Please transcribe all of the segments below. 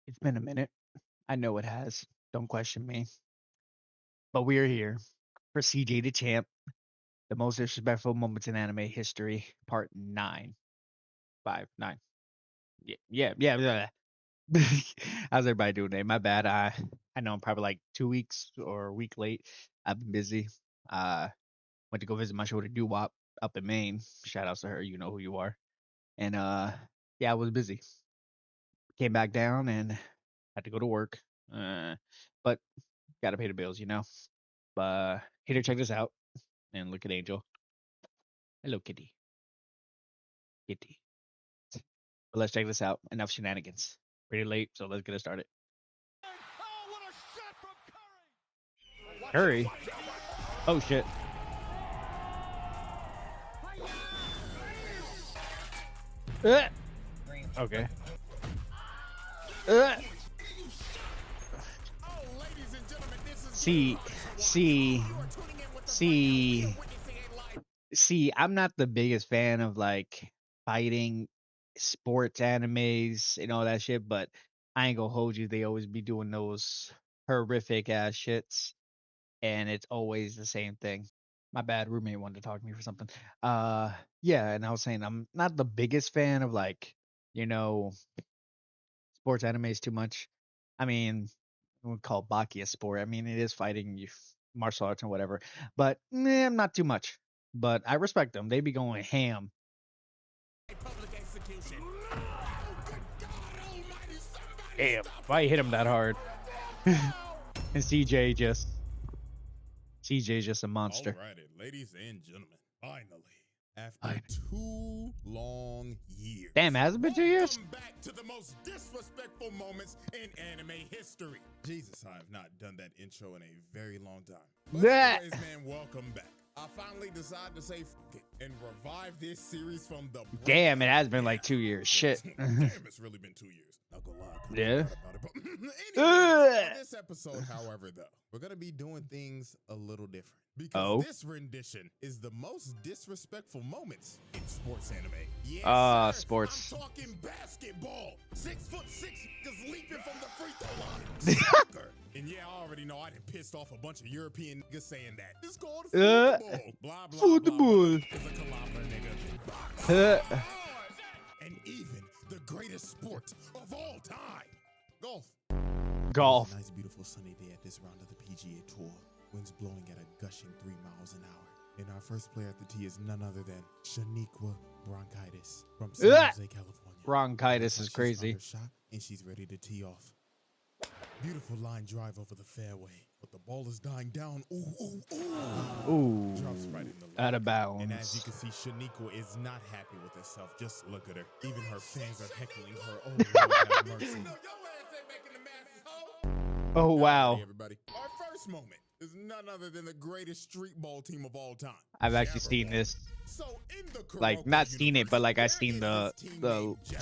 It's been a minute. I know it has. Don't question me. But we are here for CJ the Champ, the most disrespectful moments in anime history, part 9. 5, 9. Yeah. How's everybody doing today? My bad. I know I'm probably like 2 weeks or a week late. I've been busy. Uh Went to go visit my shoulder doo-wop up in Maine. Shout outs to her, you know who you are. And yeah, I was busy. Came back down and had to go to work. But gotta pay the bills, you know. Here, check this out. And look at Angel. Hello, kitty. Kitty. But let's check this out. Enough shenanigans. Pretty late, so let's get it started. Curry? Oh, shit. Okay. See, see, see, see, I'm not the biggest fan of like fighting sports animes and all that shit, but I ain't gonna hold you. They always be doing those horrific ass shits, and it's always the same thing. My bad, roommate wanted to talk to me for something. Yeah, and I was saying I'm not the biggest fan of like, you know, sports animes too much. I mean, we would call Baki a sport. I mean, it is fighting, martial arts and whatever, but not too much. But I respect them. They be going ham. Damn, why you hit him that hard? And CJ just a monster. Alrighty, ladies and gentlemen, finally, after 2 long years. Damn, has it been 2 years? Welcome back to the most disrespectful moments in anime history. Jesus, I have not done that intro in a very long time. But anyways, man, welcome back. I finally decided to say f it and revive this series from the Damn, it has been like 2 years. Shit. Damn, it's really been 2 years. Not gonna lie. Yeah. Anyways, on this episode, however, though, we're gonna be doing things a little different because this rendition is the most disrespectful moments in sports anime. Yes, sports. I'm talking basketball. 6'6" is leaping from the free throw line. Soccer. And yeah, I already know I done pissed off a bunch of European niggas saying that. It's called football. Blah, blah, football. It's a caliber, nigga. And even the greatest sport of all time. Golf. Golf. Nice, beautiful sunny day at this round of the PGA Tour. Winds blowing at a gushing 3 miles an hour. And our first player at the tee is none other than Shaniqua Bronchitis from San Jose, California. Bronchitis is crazy. Shot and she's ready to tee off. Beautiful line drive over the fairway, but the ball is dying down. Ooh. Drops right in the lane. Out of bounds. And as you can see, Shaniqua is not happy with herself. Just look at her. Even her fans are heckling her. Oh, Lord have mercy. Oh, wow. Hey, everybody. Our first moment is none other than the greatest street ball team of all time. I've actually seen this. So in the Like, not seen it, but like I seen the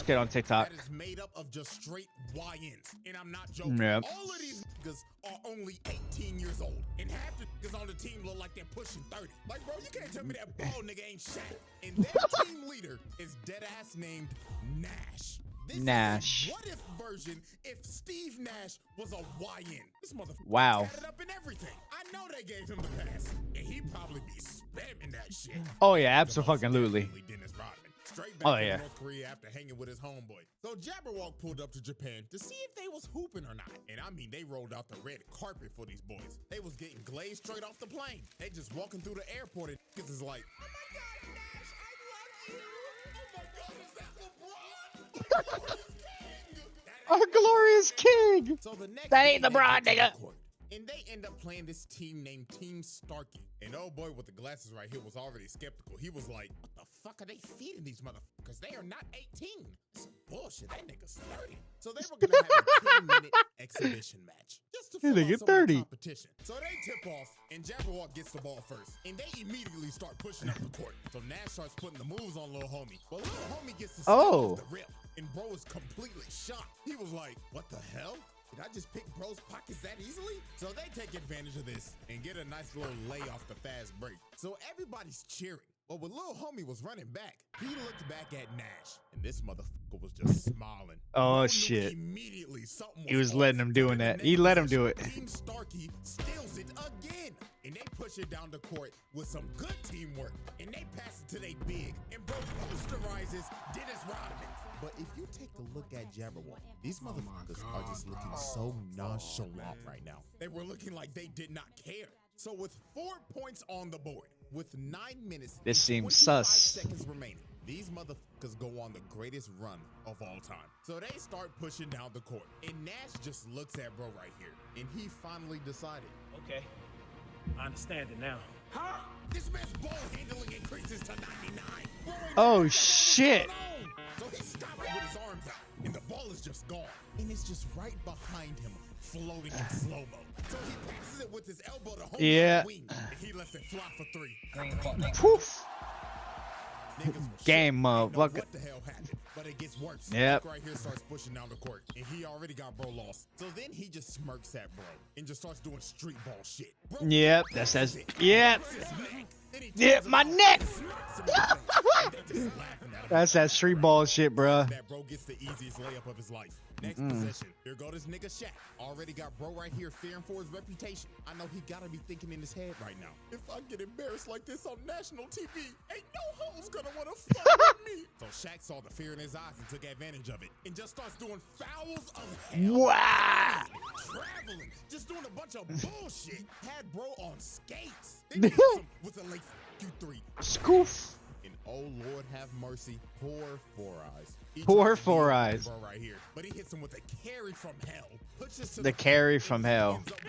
shit on TikTok. That is made up of just straight YNs. And I'm not joking. Yep. All of these niggas are only 18 years old. And half the niggas on the team look like they're pushing 30. Like, bro, you can't tell me that ball nigga ain't shot. And their team leader is deadass named Nash. This Nash. Is a what if version if Steve Nash was a YN? This motherfucker Wow. tatted up and everything. I know they gave him the pass. And he probably be spamming that shit. Oh yeah, absolutely. Straight back from North Korea after hanging with his homeboy. So Jabberwock pulled up to Japan to see if they was hooping or not. And I mean, they rolled out the red carpet for these boys. They was getting glazed straight off the plane. They just walking through the airport and niggas is like, oh my God, Nash, I love you. Oh my God, is that LeBron? Our glorious king. So the next that ain't LeBron, nigga. And they end up playing this team named Team Starkey. And oh boy with the glasses right here was already skeptical. He was like, what the fuck are they feeding these motherfuckers? They are not 18. Some bullshit. That nigga's 30. So they were gonna have a 10-minute exhibition match. Just to fill out some of the competition. So they tip off and Jabberwock gets the ball first. And they immediately start pushing up the court. So Nash starts putting the moves on little homie. Well, little homie gets the steal off the rip. And bro is completely shocked. He was like, what the hell? Did I just pick bro's pockets that easily? So they take advantage of this and get a nice little lay off the fast break. So everybody's cheering. But when little homie was running back, he looked back at Nash, and this motherfucker was just smiling. Oh Bro knew shit. immediately something was He was off. letting him But doing in the that. next He let him possession, do it. Team Starkey steals it again, and they push it down the court with some good teamwork, and they pass it to they big, and bro posterizes Dennis Rodman. But if you take a look at Jabberwock, these motherfuckers are just looking so nonchalant right now. They were looking like they did not care. So with 4 points on the board, with 9 minutes This and seems 25 sus. seconds remaining, these motherfuckers go on the greatest run of all time. So they start pushing down the court, and Nash just looks at bro right here, and he finally decided. Okay, I understand it now. Huh? This man's ball handling increases to 99. Bro, Oh shit. so he stops with his arms out, and the ball is just gone. And it's just right behind him, floating in slow-mo. So he passes it with his elbow to home Yeah. wing, and he lets it fly for 3. Poof. Niggas was Game shook. Didn't know motherfucker. what the hell happened, but it gets worse. Yep. Nick right here starts pushing down the court, and he already got bro lost. So then he just smirks at bro and just starts doing street ball shit. Bro, Yep, that says. Yep. his neck. Then he Yep, turns my around neck. and smacks him in the face. And they just laughing at him. That's that street ball shit, bruh. That bro gets the easiest layup of his life. Next possession. Here go this nigga Shaq. Already got bro right here fearing for his reputation. I know he gotta be thinking in his head right now. If I get embarrassed like this on national TV, ain't no hoes gonna wanna fuck with me. So Shaq saw the fear in his eyes and took advantage of it. And just starts doing fouls of hell. Wow. Traveling. Just doing a bunch of bullshit. Had bro on skates. Then he hits him with a late Q3. Scoof. And oh Lord have mercy, poor Four Eyes. He Poor tried to Four beat up Eyes. bro right here, but he hits him with a carry from hell. Pushes to The carry from and he hell. ends up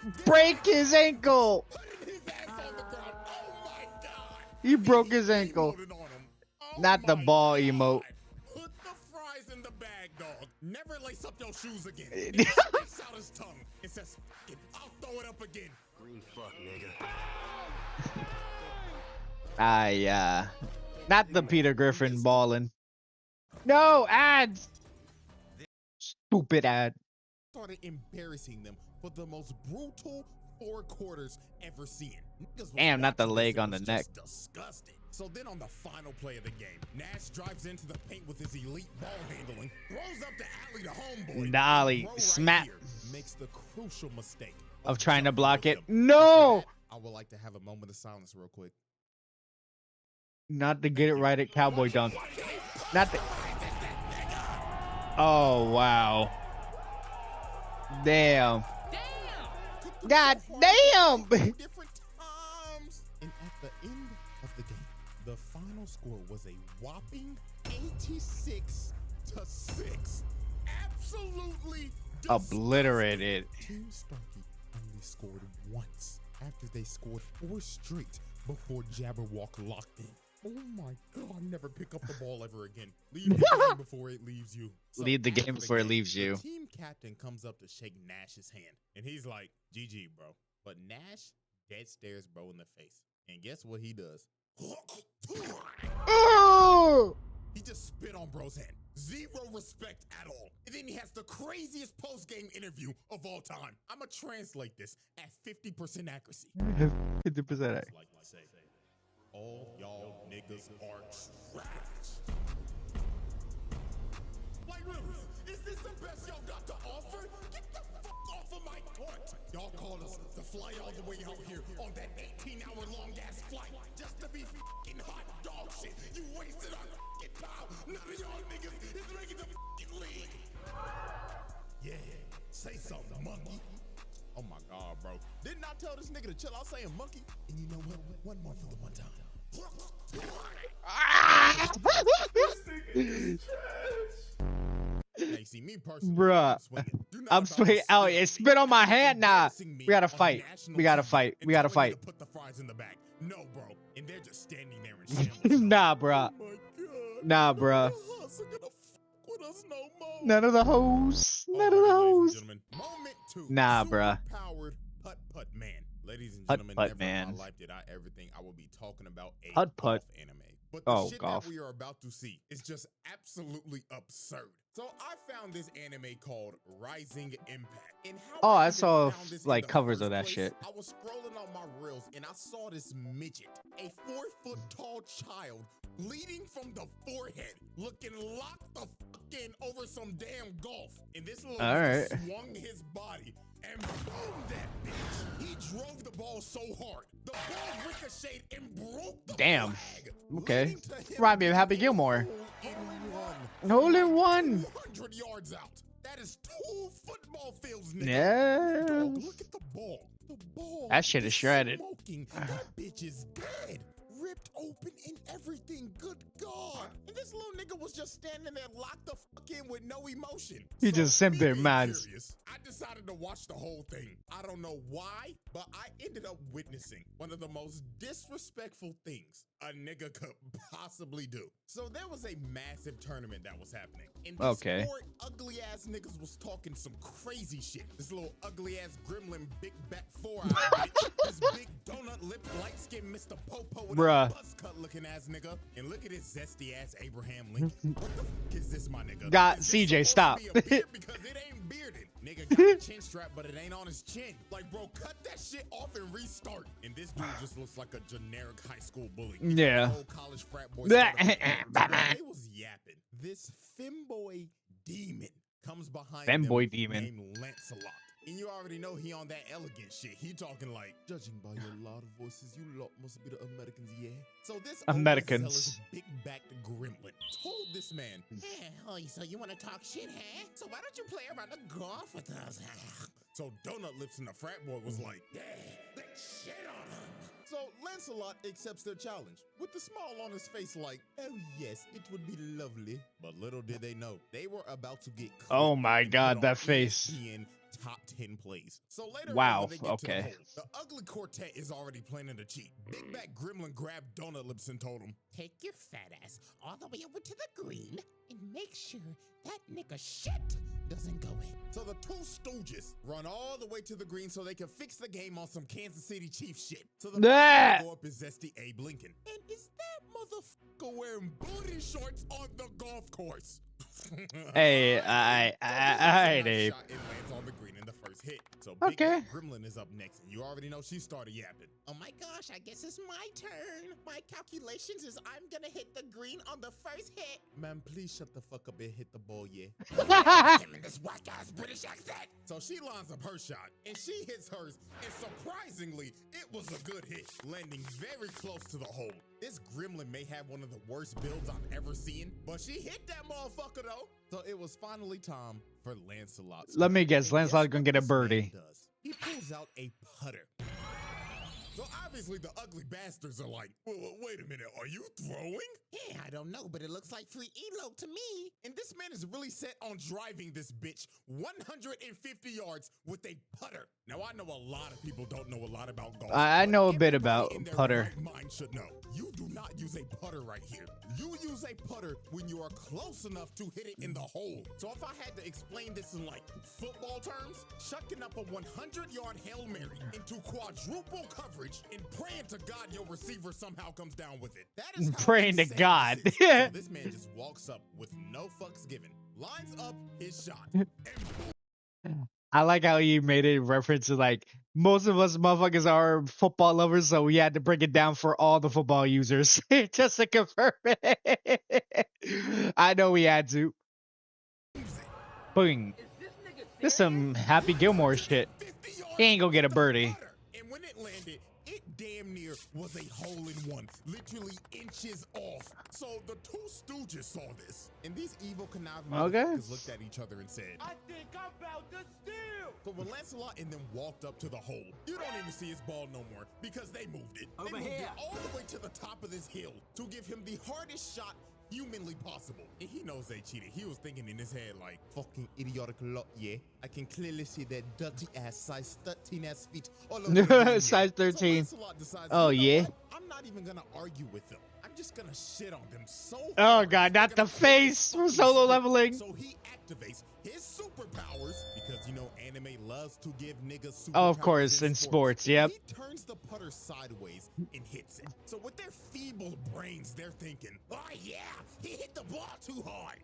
breaking Break his ankle. putting his ass on the ground. Oh my God! He broke his ankle. Emoted on him. Oh Not the my ball God. emote. Put the fries in the bag, dog. Never lace up your shoes again. And he sticks out his tongue and says, "F it, I'll throw it up again." Green fuck, nigga. Not the Peter Griffin balling. No ads. Stupid ad. Started embarrassing them for the most brutal 4 quarters ever seen. Niggas was Damn, not the watching leg this and on the was neck. just disgusted. So then on the final play of the game, Nash drives into the paint with his elite ball handling, throws up the alley to homeboy. The alley, and bro right smack. here makes the crucial mistake Of trying to jumping block with it. him. No. I would like to have a moment of silence real quick. Not to get it right at Cowboy Dunk. Not the. Oh wow. Damn. God damn. Different times. And at the end of the game, the final score was a whopping 86-6. Absolutely Obliterated. Team Starkey only scored once after they scored 4 straight before Jabberwock locked in. Oh my God, never pick up the ball ever again. Leave the game before it leaves you. So Leave the after game before it leaves you. The team captain comes up to shake Nash's hand, and he's like, GG, bro. But Nash dead stares bro in the face. And guess what he does? Oh! He just spit on bro's hand. Zero respect at all. And then he has the craziest post-game interview of all time. I'ma translate this at 50% accuracy. 50% Like I say, all y'all niggas are trash. Like really, is this the best y'all got to offer? Get the fuck off of my court. Y'all called us to fly all the way out here on that 18-hour long ass flight just to be fucking hot dog shit. You wasted our fucking time. None of y'all niggas is making the fucking league. Yeah, say something, monkey. Oh my God, bro. Didn't I tell this nigga to chill out saying monkey? And you know what? One more for the one time. Now, you see, me personally, Bruh. I'm swinging out. It spit on my hand. Nah. We gotta fight. We gotta fight. We gotta fight. Put the fries in the bag. No, bro. And they're just standing there in shambles. Nah, bruh. Oh my God. Nah, bruh. The Huss are gonna fuck with us no more. None of the hoes. None of the Alrighty, ladies and hoes. gentlemen, moment 2. Nah, bruh. Superpowered putt-putt man. Ladies and Putt gentlemen, putt never in man. my life did I ever think I would be talking about a Putt putt. golf anime. But the Oh, shit golf. that we are about to see is just absolutely absurd. So I found this anime called Rising Impact. And how Oh, I I even saw found this in like the covers first of that place, shit. I was scrolling on my reels and I saw this midget, a 4-foot tall child, bleeding from the forehead, looking locked the fuck in over some damn golf. And this little All nigga right. swung his body and boom that bitch. He drove the ball so hard, the ball ricocheted and broke the Damn. flag. Okay. Leading to him Remind me of getting Happy a Gilmore. hole-in-one Hole from in one. 200 yards out. That is 2 football fields, nigga. Yeah. Dog, look at the ball. The ball That shit is shredded. smoking. That bitch is dead. Ripped open and everything. Good God. And this little nigga was just standing there locked the fuck in with no emotion. He just simped me there, being MANS. curious, I decided to watch the whole thing. I don't know why, but I ended up witnessing one of the most disrespectful things a nigga could possibly do. So there was a massive tournament that was happening. And these Okay. 4 ugly ass niggas was talking some crazy shit. This little ugly ass gremlin, big back 4-eye bitch. This big donut lip, light skinned Mr. Popo with Bruh. a buzz cut looking ass nigga. And look at this zesty ass Abraham Lincoln. What the fuck is this, my nigga? Got Is this CJ, supposed stop. to be a beard? Because it ain't bearded. Nigga got a chin strap, but it ain't on his chin. Like, bro, cut that shit off and restart. And this dude just looks like a generic high school bully. Yeah. The whole college frat boy started they was yapping. This femboy demon comes behind Femboy them demon. named Lancelot. And you already know he on that elegant shit. He talking like, judging by your loud voices, you lot must be the Americans, yeah? So this Americans. overzealous, big-backed gremlin told this man, so you want to talk shit, huh? So why don't you play around the golf with us? So Donut Lips and the frat boy was like, yeah, let's shit on him. So Lancelot accepts their challenge with a smile on his face like, oh yes, it would be lovely. But little did they know, they were about to get Oh clipped my and God, put that on face. ESPN top 10 plays. So later Wow, on, when they get to the okay. hole, the ugly quartet is already planning to cheat. Big back gremlin grabbed Donut Lips and told him, take your fat ass all the way over to the green and make sure that nigga shit doesn't go in. So the 2 stooges run all the way to the green so they can fix the game on some Kansas City Chiefs shit. So the first one to go up is Zesty Abe Lincoln. And is that motherfucker wearing booty shorts on the golf course? Hey, So I, he hits a nice Dave. shot and lands on the green in the first hit. So Big Okay. Back Gremlin is up next, and you already know she started yapping. Oh my gosh, I guess it's my turn. My calculations is I'm gonna hit the green on the first hit. Man, please shut the fuck up and hit the ball, yeah. Him in this white guy's British accent. So she lines up her shot, and she hits hers, and surprisingly, it was a good hit, landing very close to the hole. This gremlin may have one of the worst builds I've ever seen, but she hit that motherfucker though. So it was finally time for Lancelot. Let me guess, And Lancelot's guess gonna what get a this man birdie. does? He pulls out a putter. So obviously the ugly bastards are like, wait a minute, are you throwing? Yeah, I don't know, but it looks like free elo to me. And this man is really set on driving this bitch 150 yards with a putter. Now I know a lot of people don't know a lot about golf. I but know a bit everybody about in their putter. right mind should know. You do not use a putter right here. You use a putter when you are close enough to hit it in the hole. So if I had to explain this in like football terms, chucking up a 100-yard Hail Mary into quadruple coverage and praying to God your receiver somehow comes down with it. That is how Praying to insane God. this is. So this man just walks up with no fucks given, lines up his shot, and boom. I like how you made it reference to like most of us motherfuckers are football lovers, so we had to break it down for all the football users just to confirm it. I know we had to. Boom. This some Happy Gilmore shit. He ain't gonna get a birdie. And when it landed, it damn near was a hole-in-one, literally inches off. So the 2 stooges saw this, and these evil conniving Okay. motherfuckers looked at each other and said, I think I'm about to steal. but when Lancelot and them walked up to the hole, you don't even see his ball no more because they moved it. They moved it all the way to the top of this hill to give him the hardest shot humanly possible. And he knows they cheated. He was thinking in his head like, fucking idiotic lot, yeah. I can clearly see their dirty ass size 13 ass feet all over the green, yeah. Size 13. So Lancelot decides, Oh, you know yeah. what? I'm not even gonna argue with them. I'm just gonna shit on them so Oh hard, god, they're not the gonna quit face fucking from solo sport. leveling. So he activates his super superpowers, because you know anime loves to give niggas superpowers. Oh, of course, in sports. Yep. He turns the putter sideways and hits it. So with their feeble brains, they're thinking, oh yeah, he hit the ball too hard.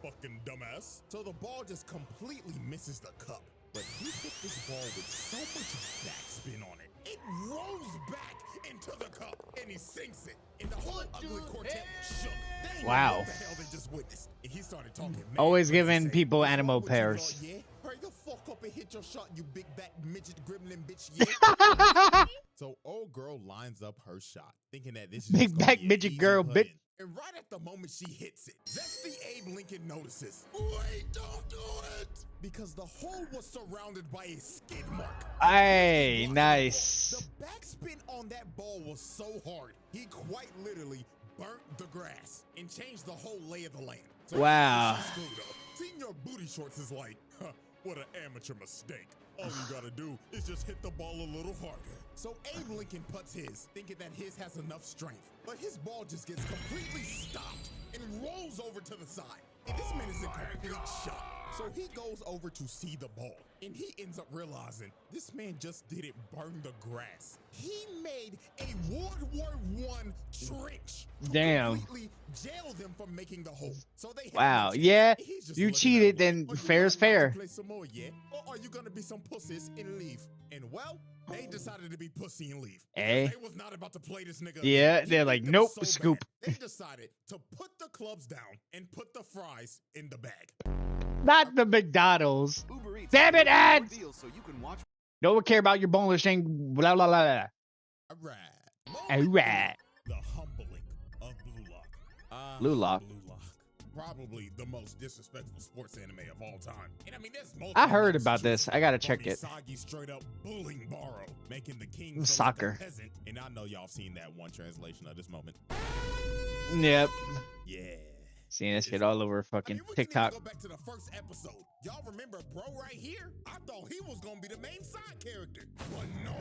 Fucking dumbass. So the ball just completely misses the cup. But he hit this ball with so much backspin on it. It rolls back into the cup and he sinks it. And the whole ugly quartet was shook. They didn't know Wow. what the hell they just witnessed. And he started talking. mad Always crazy, giving saying, people "What's wrong animal with you, pairs. Lord, yeah? Hurry the fuck up and hit your shot, you big back midget gremlin bitch, yeah." So old girl lines up her shot, thinking that this is Big just gonna back be an midget easy girl, put bitch. in. And right at the moment she hits it, Zesty Abe Lincoln notices. Wait, don't do it! Because the hole was surrounded by a skid mark. Hey, The nice. backspin on that ball was so hard, he quite literally burnt the grass and changed the whole lay of the land. So Wow. she screwed up. Seeing your booty shorts is like, huh, what an amateur mistake. All you gotta do is just hit the ball a little harder. So Abe Lincoln puts his, thinking that his has enough strength. But his ball just gets completely stopped and rolls over to the side. And this man is in complete shock. So he goes over to see the ball. And he ends up realizing this man just didn't burn the grass. He made a World War I trench. To Damn. completely jail them from making the hole. So they have Wow. no chance. Yeah. He's just You looking at cheated, him then like, "Are you fair is not about to fair." play some more yet? Or are you gonna be some pussies and leave? And well, they decided to be pussy and leave. Eh? They was not about to play this nigga. Yeah, again. He they're beat like, them nope, so scoop. bad, they decided to put the clubs down and put the fries in the bag. Not the McDonald's. Uber Eats Damn it, has more ads! deals so you can watch. No one care about your boneless thing. Blah blah blah. Alright. Alright. The humbling of Blue Lock. Blue Lock. Blue Lock. Probably the most disrespectful sports anime of all time. And I mean, there's multiple I heard ones about to this. choose I gotta from. check From it. Isagi straight up bullying Baro, making the king feel Soccer. like a peasant. And I know y'all seen that one translation of this moment. Yep. Yeah. Seeing this shit all over I fucking mean, we can even TikTok. go back to the first episode. Y'all remember bro right here? I thought he was gonna be the main side character. But no.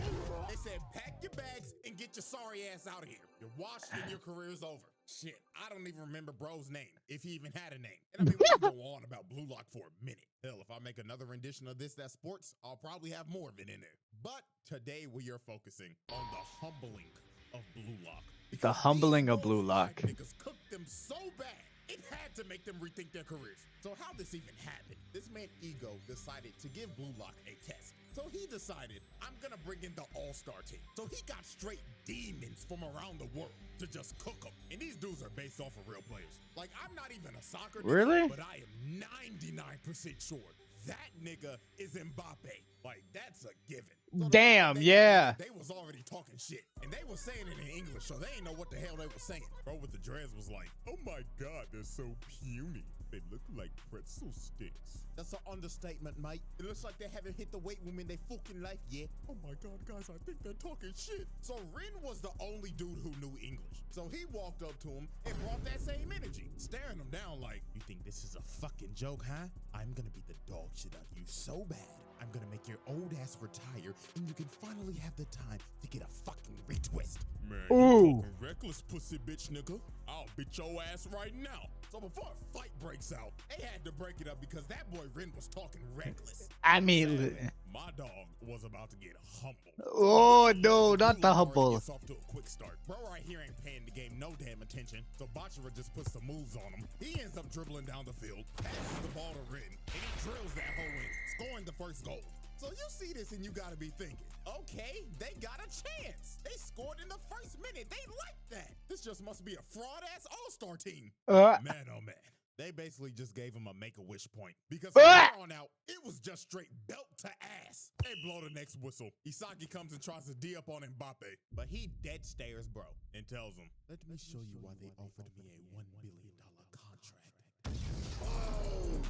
They said pack your bags and get your sorry ass out of here. You're washed and your career's over. Shit, I don't even remember bro's name, if he even had a name. And I mean, we can go on about Blue Lock for a minute. Hell, if I make another rendition of this, that sports, I'll probably have more of it in there. But today we are focusing on the humbling of Blue Lock. The humbling of Blue Lock. Niggas cooked them so bad, it had to make them rethink their careers. So how this even happened? This man Ego decided to give Blue Lock a test. So he decided, I'm gonna bring in the all-star team. So he got straight demons from around the world to just cook them. And these dudes are based off of real players. Like, I'm not even a soccer nigga, Really? but I am 99% sure that nigga is Mbappe. Like, that's a given. So the Damn, moment yeah. They was already talking shit. And they was saying it in English, so they didn't know what the hell they was saying. Bro with the dreads was like, oh my God, they're so puny. They look like pretzel sticks. That's an understatement, mate. It looks like they haven't hit the weight room in their fucking life yet. Oh my God, guys, I think they're talking shit. So Rin was the only dude who knew English. So he walked up to him and brought that same energy, staring him down like, you think this is a fucking joke, huh? I'm gonna beat the dog shit out of you so bad. I'm gonna make your old ass retire and you can finally have the time to get a fucking retwist. Man, you Ooh. talking reckless pussy bitch nigga. I'll beat your ass right now. So before a fight breaks out, they had to break it up because that boy Rin was talking reckless. I mean, Sadly, my dog was about to get humbled. oh no, not the Blue Lock already humble. gets off to a quick start. Bro right here ain't paying the game no damn attention, so Bachira just puts some moves on him. He ends up dribbling down the field, passes the ball to Rin, and he drills that hole in, scoring the first goal. So you see this and you gotta be thinking, okay, they got a chance. They scored in the first minute. They like that. This just must be a fraud-ass all-star team. Man, oh man. They basically just gave him a make-a-wish point. Because from there on out, it was just straight belt to ass. They blow the next whistle. Isagi comes and tries to D up on Mbappe. But he dead stares bro and tells him, let me show you why they offered me a $1 billion contract.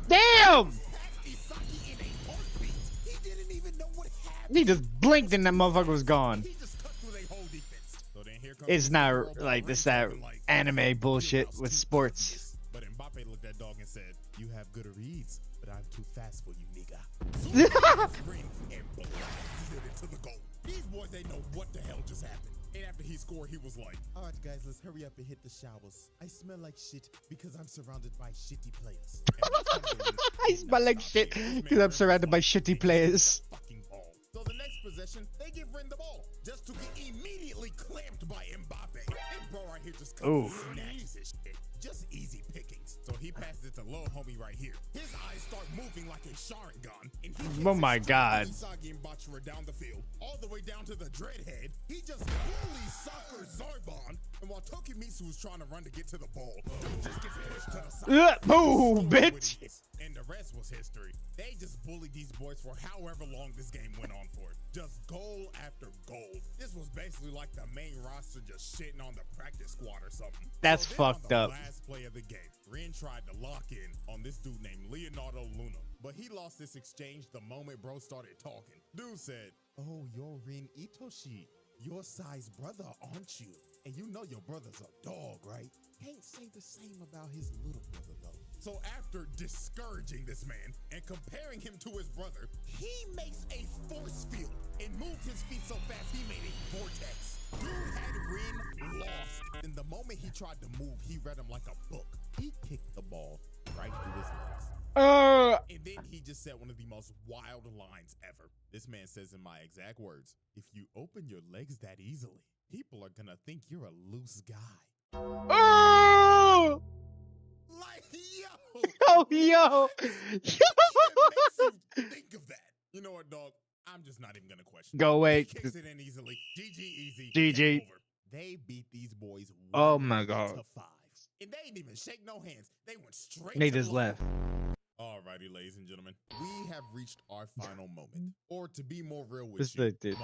Damn! Isagi in a heartbeat. He didn't even know what happened. He just blinked and that motherfucker was gone. He just cut through their whole defense. So then here comes It's this not girl like Rin this that talking like, anime bullshit "Your with mouse too sports. obvious." But Mbappe looked at dog and said, you have good reads, but I'm too fast for you, nigga. So he grabs Rin and blasts it into the goal. These boys, they know what the hell just happened. And after he scored, he was like, all right, guys, let's hurry up and hit the showers. I smell like shit because I'm surrounded by shitty players. And I smell like shit because I'm surrounded by shitty players. So the next possession, they give Ren the ball just to get immediately clamped by Mbappe. And bro right here just comes and snatches his shit. Just easy pickings. So he passes it to little homie right here. His eyes start moving like a Sharingan. And he Oh my god. down the field, all the way down to the dreadhead. He just fully soccer Zarbon. And while Tokimitsu was trying to run to get to the ball, just gets pushed to the side. Boom, bitch. And the rest was history. They just bullied these boys for however long this game went on for. Just goal after goal. This was basically like the main roster just shitting on the practice squad or something. That's So fucked on up. the last play of the game, Ren tried to lock in on this dude named Leonardo Luna, but he lost this exchange the moment bro started talking. Dude said, "Oh, you're Ren Itoshi. Your size brother, aren't you? And you know your brother's a dog, right? Can't say the same about his little brother, though." So after discouraging this man and comparing him to his brother, he makes a force field and moved his feet so fast he made a vortex. Dude had Ren lost. And the moment he tried to move, he read him like a book. He kicked the ball right through his legs. And then he just said one of the most wild lines ever. This man says in my exact words, "If you open your legs that easily, people are gonna think you're a loose guy." Oh, Like, yo. oh, yo. Makes you think of that. You know what, dog? I'm just not even gonna question. Go away. He kicks it in easily. GG easy. GG. Game over. They beat these boys 1 Oh my god. to 5. And they didn't even shake no hands. They went straight They to just the left. Alrighty, ladies and gentlemen, we have reached our final moment, or to be more real with This you, is the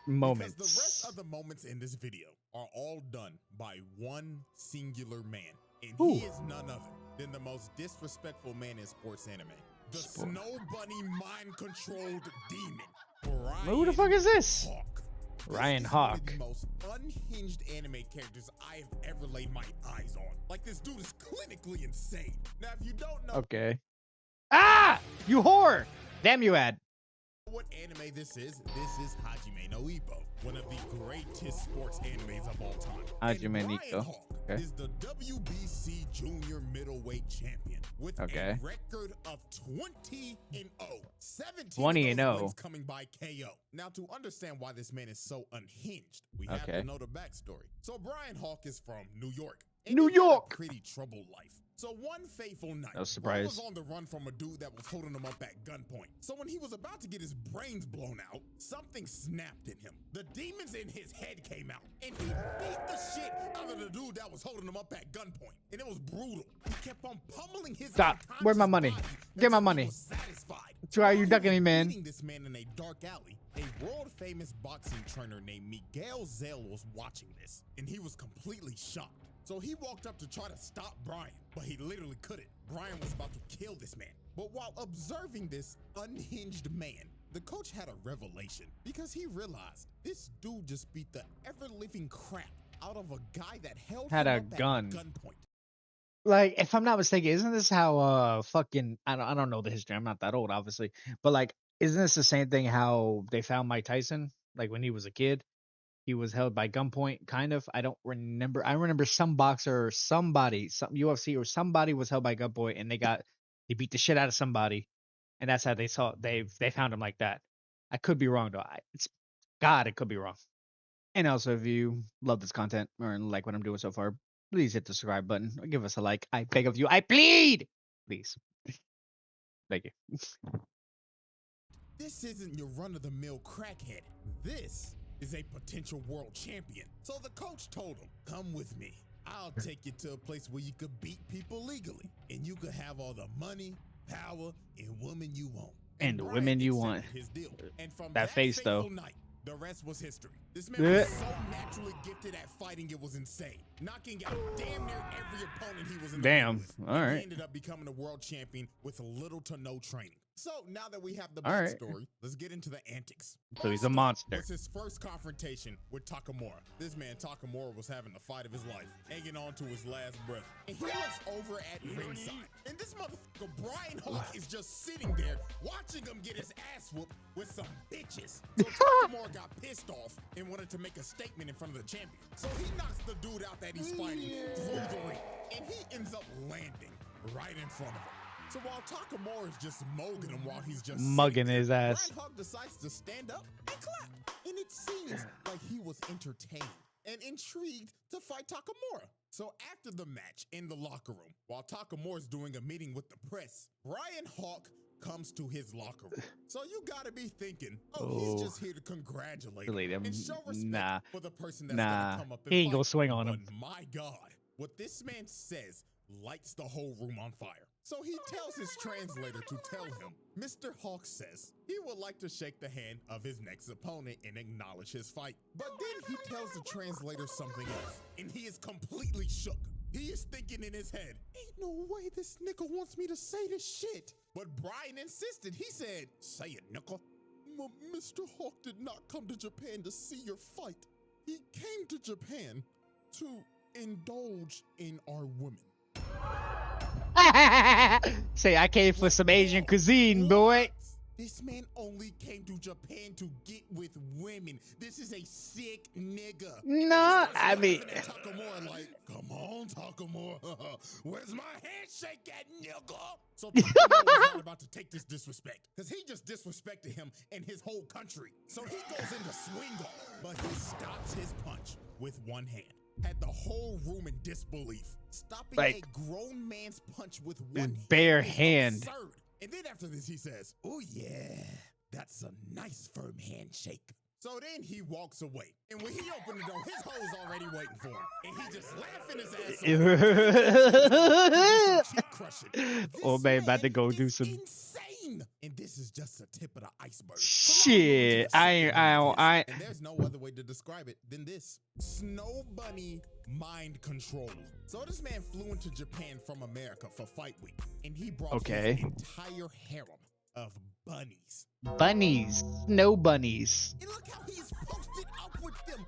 moments. Because the rest moments. of the moments in this video are all done by one singular man, and Who? he is none other than the most disrespectful man in sports anime, the Snow Bunny mind-controlled demon, Who the fuck is this? Hawk. Ryan This is Hawk. one of the most unhinged anime characters I have ever laid my eyes on. Like, this dude is clinically insane. Now, if you don't know Okay. Ah! You whore! Damn you, Ad. what anime this is Hajime no Ippo, one of the greatest sports animes of all time. Hajime And no Brian Ippo. Hawk Okay. is the WBC junior middleweight champion with Okay. a record of 20-0. 17 20 of and those 0. wins coming by KO. Now, to understand why this man is so unhinged, we have Okay. to know the backstory. So Brian Hawk is from New York. And New he had a York. pretty troubled life. So one fateful night, No Brian surprise. was on the run from a dude that was holding him up at gunpoint. So when he was about to get his brains blown out, something snapped in him. The demons in his head came out, and he beat the shit out of the dude that was holding him up at gunpoint. And it was brutal. He kept on pummeling his Stop. Where's my money? body Get my until he money. was satisfied. So are you While he ducking was me, man? beating this man in a dark alley, a world-famous boxing trainer named Miguel Zell was watching this, and he was completely shocked. So he walked up to try to stop Brian, but he literally couldn't. Brian was about to kill this man. But while observing this unhinged man, the coach had a revelation because he realized this dude just beat the ever-living crap out of a guy that held Had him a up at gun. gunpoint. Like, if I'm not mistaken, isn't this how fucking I don't know the history. I'm not that old, obviously. But like, isn't this the same thing how they found Mike Tyson? Like when he was a kid? He was held by gunpoint, kind of. I don't remember. I remember some boxer or somebody, some UFC or somebody was held by gunpoint, and they beat the shit out of somebody, and that's how they found him like that. I could be wrong though. It could be wrong. And also, if you love this content or like what I'm doing so far, please hit the subscribe button or give us a like. I beg of you. I plead. Please. Thank you. This isn't your run-of-the-mill crackhead. This is a potential world champion. So the coach told him, "Come with me. I'll take you to a place where you could beat people legally, and you could have all the money, power, and women you want." And the Brian women you accepted want. his deal. And from That face, though. fateful night, the rest was history. This man was so naturally gifted at fighting, it was insane. Knocking out damn near every opponent he was in the ring Damn. with. All And right. He ended up becoming a world champion with little to no training. So now that we have the All right. backstory, let's get into the antics. So he's a First up monster. was his first confrontation with Takamura. This man Takamura was having the fight of his life, hanging on to his last breath. And he looks over at ringside, and this motherfucker Brian Hawk is just sitting there watching him get his ass whooped with some bitches. So Takamura got pissed off and wanted to make a statement in front of the champion. So he knocks the dude out that he's fighting through the ring, and he ends up landing right in front of him. So while Takamura is just mogging him while he's just Mugging sitting his there, ass. Brian Hawk decides to stand up and clap. And it seems like he was entertained and intrigued to fight Takamura. So after the match in the locker room, while Takamura is doing a meeting with the press, Brian Hawk comes to his locker room. So you gotta be thinking, he's just here to congratulate him and show respect for the person that's gonna come up and he ain't fight. gonna swing on But him. my God, what this man says lights the whole room on fire. So he tells his translator to tell him, Mr. Hawk says he would like to shake the hand of his next opponent and acknowledge his fight. But then he tells the translator something else, and he is completely shook. He is thinking in his head, ain't no way this nigga wants me to say this shit. But Brian insisted. He said, say it, nigga. Mr. Hawk did not come to Japan to see your fight. He came to Japan to indulge in our women. Say, I came for some Asian cuisine, boy. This man only came to Japan to get with women. This is a sick nigga. No, I mean, Takamura like, come on, Takamura. Where's my handshake at, nigga? So Takamura was not about to take this disrespect, because he just disrespected him and his whole country. So he goes into swing off, but he stops his punch with one hand. Had the whole room in disbelief. Stopping like, a grown man's punch with one bare hand hand. is absurd. And then after this, he says, oh yeah, that's a nice firm handshake. So then he walks away. And when he opened the door, his hoe's already waiting for him. And he just laughing his ass off. Old man about to go do some insane. And this is just the tip of the iceberg. shit. And there's no other way to describe it than this. Snow bunny mind control. So this man flew into Japan from America for fight week, and he brought his entire harem of bunnies. Bunnies, snow bunnies. And look how he's posted up with them.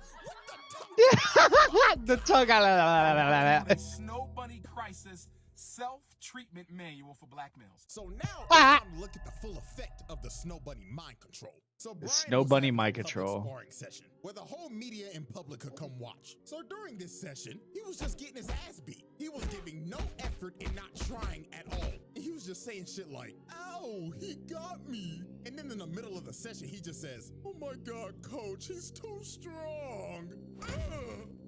What The tongue. The Snow Bunny Crisis Self-Treatment Manual for Black Males. So now it's time to look at the full effect of the Snow Bunny mind control. So The Snow Bunny mind control. Sparring session where the whole media and public could come watch. So during this session, he was just getting his ass beat. He was giving no effort and not trying at all. And he was just saying shit like, ow, he got me. And then in the middle of the session, he just says, oh my God, coach, he's too strong.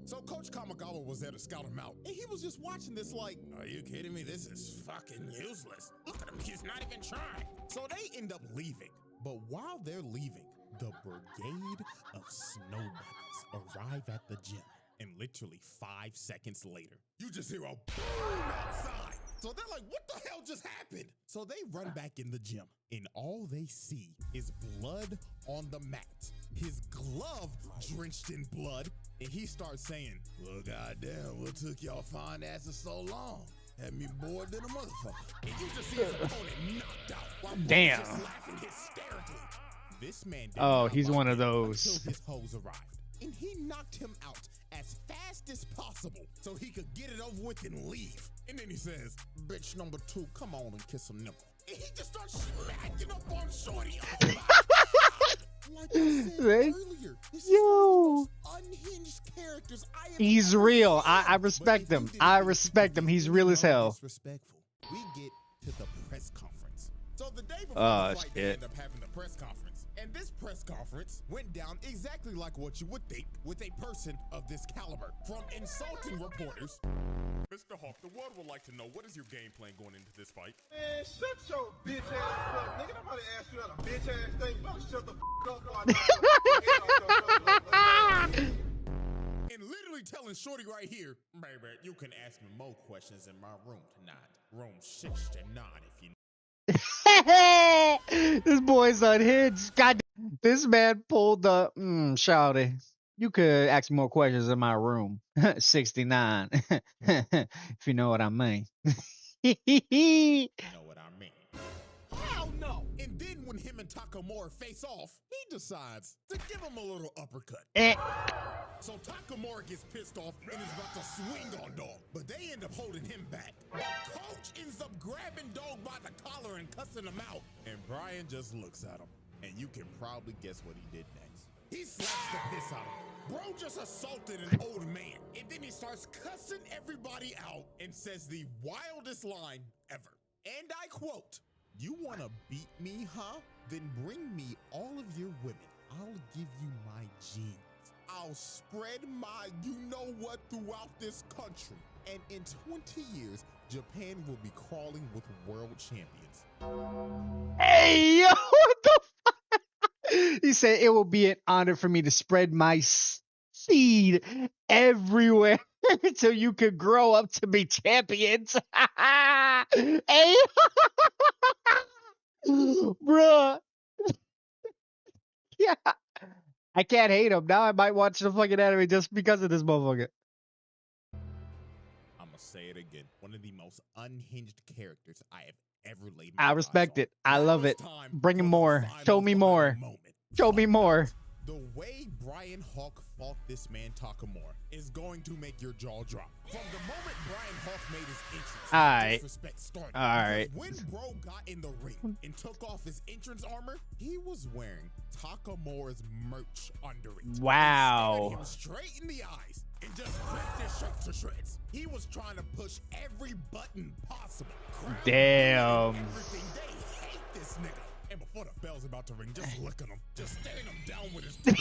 So Coach Kamigawa was there to scout him out, and he was just watching this like, are you kidding me? This is fucking useless. Look at him, he's not even trying. So they end up leaving. But while they're leaving, the brigade of snow bunnies arrive at the gym. And literally 5 seconds later, you just hear a boom outside. So they're like, what the hell just happened? So they run back in the gym, and all they see is blood on the mat. His glove drenched in blood, and he starts saying, well, goddamn, what took y'all fine asses so long? Had me bored than a motherfucker. And you just see his opponent knocked out while damn. just laughing hysterically. This man he's one of those. Until his hoes arrived. And he knocked him out as fast as possible so he could get it over with and leave. And then he says, bitch number 2, come on and kiss a nipple. And he just starts smacking up on Shorty. Like I said earlier, this is one of the most unhinged characters I have He's ever real. seen. I respect him. I respect him. He's real as hell. Disrespectful. We get to the press conference. So the day before the fight, they end up having the press conference. And this press conference went down exactly like what you would think with a person of this caliber. From insulting reporters. Mr. Hawk, the world would like to know, what is your game plan going into this fight? Man, shut your bitch ass up, nigga. Nobody asked you that a bitch ass thing. You better shut the up before I And literally telling Shorty right here, baby, you can ask me more questions in my room tonight. Room 69 if you This boy's unhinged. God, this man pulled the shawty. You could ask more questions in my room. 69. If you know what I mean. know what I mean. Hell no! And then when him and Takamura face off, he decides to give him a little uppercut. So Takamura gets pissed off and is about to swing on Dog, but they end up holding him back. Coach ends up grabbing Dog by the collar and cussing him out. And Brian just looks at him, and you can probably guess what he did next. He slaps the piss out of him. Bro just assaulted an old man, and then he starts cussing everybody out and says the wildest line ever. And I quote, "You want to beat me, huh? Then bring me all of your women. I'll give you my genes. I'll spread my you-know-what throughout this country. And in 20 years, Japan will be crawling with world champions." Hey, yo, what the fuck? He said it will be an honor for me to spread my seed everywhere so you could grow up to be champions. Hey, bruh. Yeah. I can't hate him. Now I might watch the fucking anime just because of this motherfucker. I'm going to say it again. One of the most unhinged characters I have ever laid my I eyes respect on. it. I Now love it's it. time Bring him for the more. Show me final more. moment. Show me Fight more. night. The way Brian Hawk fought this man Takamura is going to make your jaw drop. From the moment Brian Hawk made his entrance, Alright. disrespect started. Alright. Because when bro got in the ring and took off his entrance armor, he was wearing Takamura's merch under it. Wow. He stared him straight in the eyes and just ripped his shirt to shreds. He was trying to push every button possible. Damn. Everything. They hate this nigga. And before the bell's about to ring, just look at him. Just staring him down with his bro,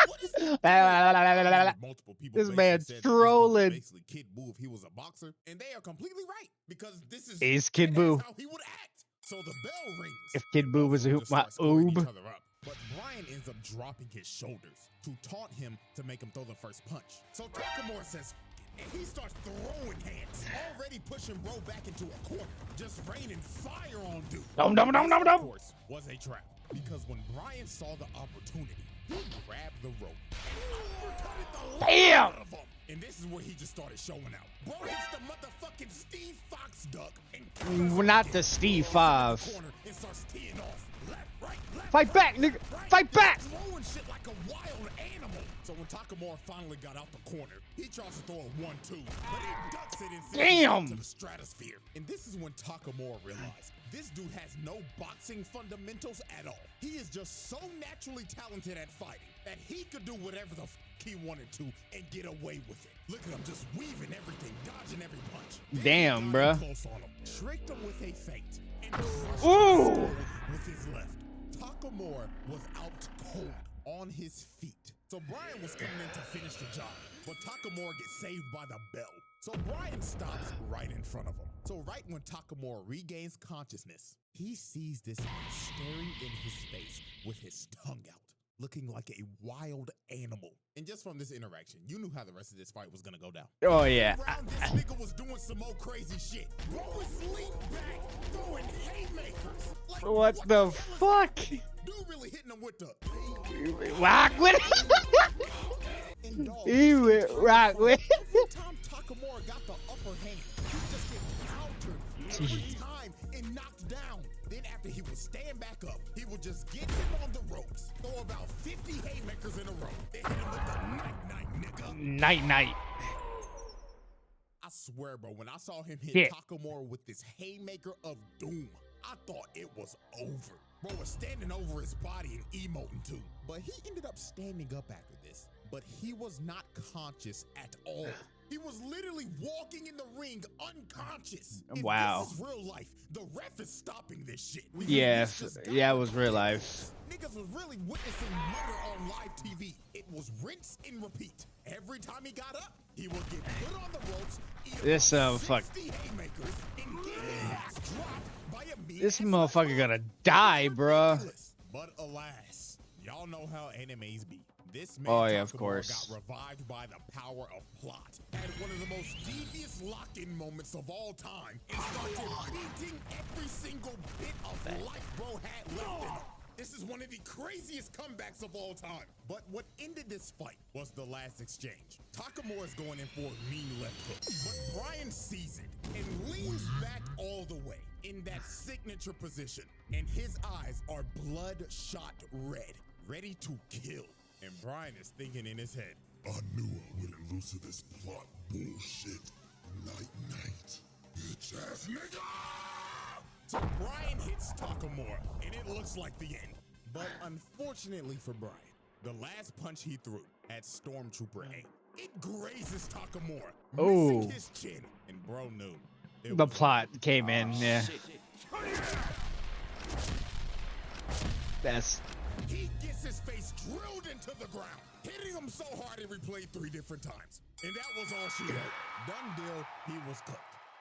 what is he doing? Multiple people This basically man's said that trolling. This dude was basically Kid Buu if he was a boxer. And they are completely right. Because this Is Kid Buu. how he would act. So the bell rings. If Kid and Buu both was of a them hoop, just my start squaring each oob. other up. But Brian ends up dropping his shoulders to taunt him to make him throw the first punch. So Takamura says, and he starts throwing hands, already pushing bro back into a corner, just raining fire on dude. Dum, dum, dum, dum, This, of dum. course, was a trap, because when Brian saw the opportunity, he grabbed the rope and uppercutted the Damn. out of him. And this is where he just started showing out. Bro hits the motherfucking Steve Fox duck and Not the Steve Five. and starts teeing off. Left, right, left, Fight back, nigga. Fight back. Throwing shit like a wild animal. So when Takamura finally got out the corner, he tries to throw a 1-2, but he ducks it and sends it up to the stratosphere. And this is when Takamura realized this dude has no boxing fundamentals at all. He is just so naturally talented at fighting that he could do whatever the he wanted to and get away with it. Look at him just weaving everything, dodging every punch. Damn, bruh. Close on him, tricked him with a feint, and Ooh. with his left. Takamura was out cold on his feet. So Brian was coming in to finish the job, but Takamura gets saved by the bell. So Brian stops right in front of him. So right when Takamura regains consciousness, he sees this man staring in his face with his tongue out, looking like a wild animal. And just from this interaction, you knew how the rest of this fight was gonna go down. Oh, yeah. Around this nigga was doing some more crazy shit. Bro was leaned back, throwing haymakers. Like, What the fuck? Dude really hitting him with the... Rock with And dog, He went rock with every time Takamura got the upper hand, he just get countered every time and knocked down. Then after he would stand back up, he would just get him on the ropes, throw about 50 haymakers in a row, then hit him with the night-night, nigga. Night. I swear, bro, when I saw him hit Yeah. Takamura with this haymaker of doom, I thought it was over. Bro was standing over his body and emoting too. But he ended up standing up after this. But he was not conscious at all. He was literally walking in the ring unconscious. If Wow. this is real life, the ref is stopping this shit. Yeah, This just got yeah, it was real life. Niggas was really witnessing murder on live TV. It was rinse and repeat. Every time he got up, he would get put on the ropes. This fuck. 60 haymakers and get his ass dropped by a mean This ass motherfucker gonna die, bruh. ridiculous. But alas, y'all know how animes be. This man Oh, yeah, of Takamura course. got revived by the power of plot. Had one of the most devious lock-in moments of all time and started beating every single bit of life bro had left in him. This is one of the craziest comebacks of all time. But what ended this fight was the last exchange. Takamura is going in for a mean left hook, but Brian sees it and leans back all the way in that signature position. And his eyes are bloodshot red, ready to kill. And Brian is thinking in his head, I knew I wouldn't lose to this plot bullshit. Night. Bitch ass nigga! so Brian hits Takamura, and it looks like the end. But unfortunately for Brian, the last punch he threw at Stormtrooper 8, it grazes Takamura, Oh. missing his chin. And bro knew It The was plot over. came in. Yeah, that's He gets his face drilled into the ground, hitting him so hard it replayed 3 different times. And that was all she wrote. Done deal, he was cooked.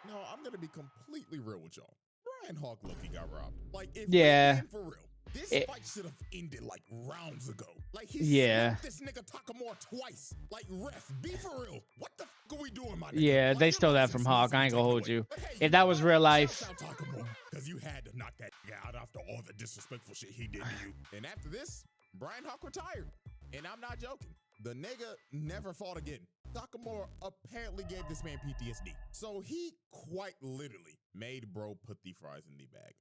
No, I'm gonna be completely real with y'all. Brian Hawk Loki got robbed. Like, if yeah. we're being for real, this It- fight should have ended like rounds ago. Like, he Yeah. slapped this nigga Takamura twice. Like, ref, be for real. What the fuck are we doing, my nigga? Yeah, Like, they your stole that license from needs Hawk. to be I ain't gonna taken hold away. you. But hey, If that was real life, shouts out Takamura, because you had to knock that nigga out after all the disrespectful shit he did to you. And after this, Brian Hawk retired. And I'm not joking. The nigga never fought again. Takamura apparently gave this man PTSD. So he quite literally made bro put the fries in the bag.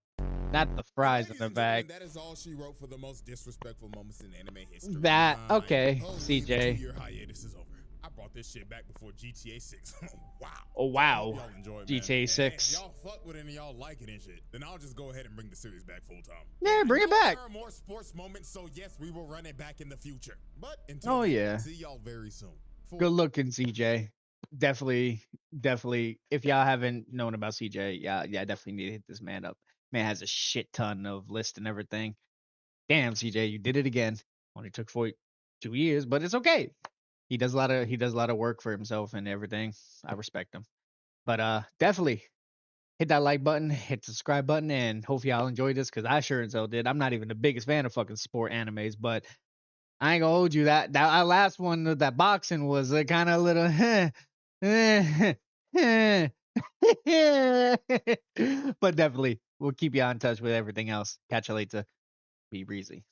not the fries in Ladies the and gentlemen, bag. that is all she wrote for the most disrespectful moments in anime history. That okay, Holy, CJ. The 2-year hiatus is over. I brought this shit back before GTA 6. Wow. Oh I wow, hope y'all enjoy it, GTA man. And, 6. hey, y'all fuck with it and y'all like it and shit. Then I'll just go ahead and bring the series back full time. Yeah, bring it back. There are more sports moments, so yes, we will run it back in the future. But until Oh then, yeah, see y'all very soon. good looking CJ. Definitely. If y'all haven't known about CJ, yeah, definitely need to hit this man up. Man has a shit ton of lists and everything. Damn, CJ, you did it again. Only took 2 years, but it's okay. He does a lot of work for himself and everything. I respect him. But definitely hit that like button, hit the subscribe button, and hope y'all enjoyed this because I sure as hell did. I'm not even the biggest fan of fucking sport animes, but I ain't gonna hold you. That last one, that boxing was a kind of little, but definitely we'll keep you on touch with everything else. Catch you later. Be breezy.